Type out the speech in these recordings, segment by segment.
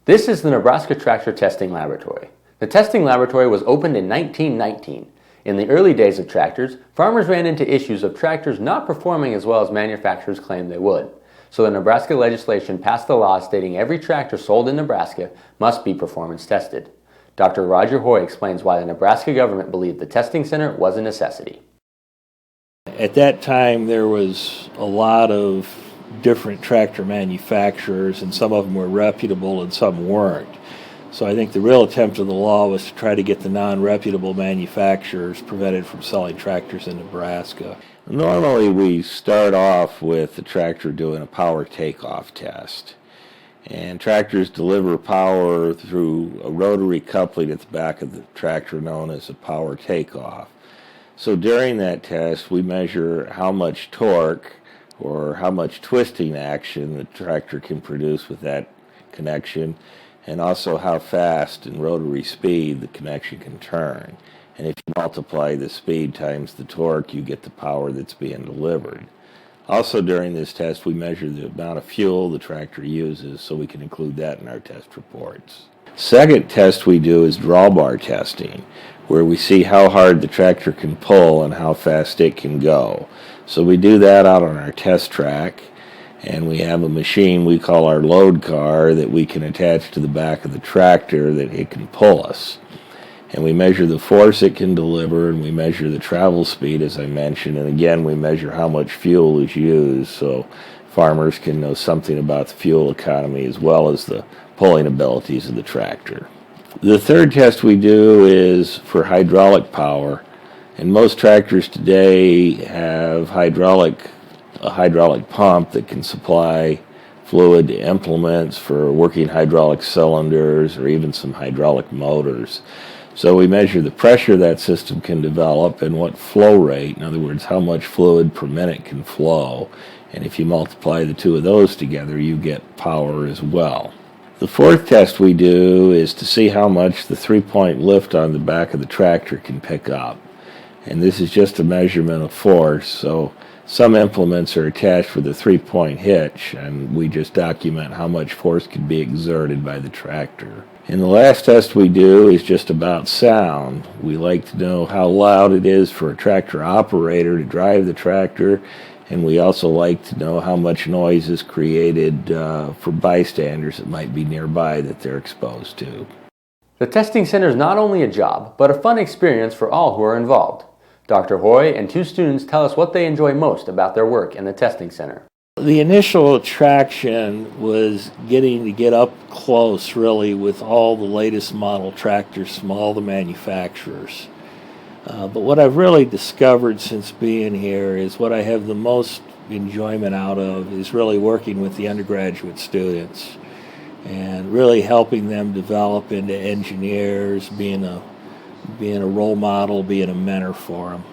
This is the Nebraska Tractor Testing Laboratory. The testing laboratory was opened in 1919. In the early days of tractors, farmers ran into issues of tractors not performing as well as manufacturers claimed they would. So the Nebraska legislation passed a law stating every tractor sold in Nebraska must be performance tested. Dr. Roger Hoy explains why the Nebraska government believed the testing center was a necessity. At that time, there was a lot of different tractor manufacturers, and some of them were reputable and some weren't. So I think the real attempt of the law was to try to get the non-reputable manufacturers prevented from selling tractors in Nebraska. Normally we start off with the tractor doing a power takeoff test. And tractors deliver power through a rotary coupling at the back of the tractor known as a power takeoff. So during that test we measure how much torque or how much twisting action the tractor can produce with that connection, and also how fast in rotary speed the connection can turn. And if you multiply the speed times the torque, you get the power that's being delivered. Also during this test we measure the amount of fuel the tractor uses, so we can include that in our test reports. Second test we do is drawbar testing, where we see how hard the tractor can pull and how fast it can go. So we do that out on our test track, and we have a machine we call our load car that we can attach to the back of the tractor that it can pull us. And we measure the force it can deliver, and we measure the travel speed, as I mentioned, and again we measure how much fuel is used so farmers can know something about the fuel economy as well as the pulling abilities of the tractor. The third test we do is for hydraulic power, and most tractors today have a hydraulic pump that can supply fluid to implements for working hydraulic cylinders or even some hydraulic motors. So we measure the pressure that system can develop and what flow rate, in other words, how much fluid per minute can flow. And if you multiply the two of those together, you get power as well. The fourth test we do is to see how much the three-point lift on the back of the tractor can pick up. And this is just a measurement of force, so some implements are attached with a three-point hitch, and we just document how much force can be exerted by the tractor. And the last test we do is just about sound. We like to know how loud it is for a tractor operator to drive the tractor, and we also like to know how much noise is created for bystanders that might be nearby that they're exposed to. The testing center is not only a job, but a fun experience for all who are involved. Dr. Hoy and two students tell us what they enjoy most about their work in the testing center. The initial attraction was getting to get up close really with all the latest model tractors from all the manufacturers. But what I've really discovered since being here is what I have the most enjoyment out of is really working with the undergraduate students and really helping them develop into engineers, being a role model, being a mentor for them.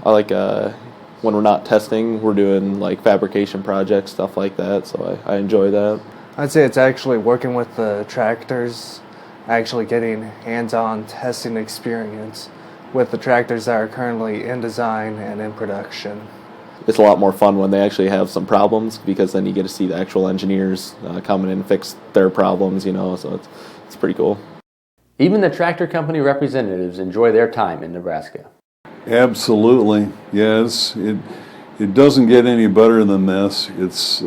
I like when we're not testing, we're doing like fabrication projects, stuff like that, so I enjoy that. I'd say it's actually working with the tractors, actually getting hands-on testing experience with the tractors that are currently in design and in production. It's a lot more fun when they actually have some problems, because then you get to see the actual engineers come in and fix their problems, so it's pretty cool. Even the tractor company representatives enjoy their time in Nebraska. Absolutely, yes. It doesn't get any better than this. There's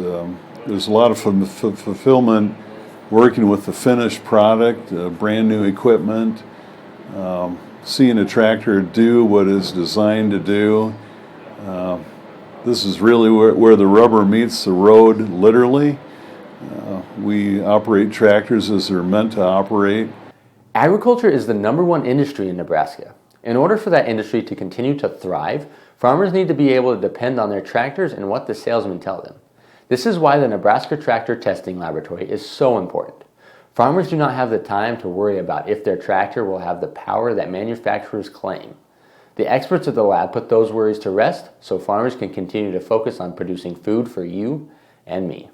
a lot of fulfillment working with the finished product, brand new equipment, seeing a tractor do what it's designed to do. This is really where the rubber meets the road, literally. We operate tractors as they're meant to operate. Agriculture is the #1 industry in Nebraska. In order for that industry to continue to thrive, farmers need to be able to depend on their tractors and what the salesmen tell them. This is why the Nebraska Tractor Testing Laboratory is so important. Farmers do not have the time to worry about if their tractor will have the power that manufacturers claim. The experts at the lab put those worries to rest so farmers can continue to focus on producing food for you and me.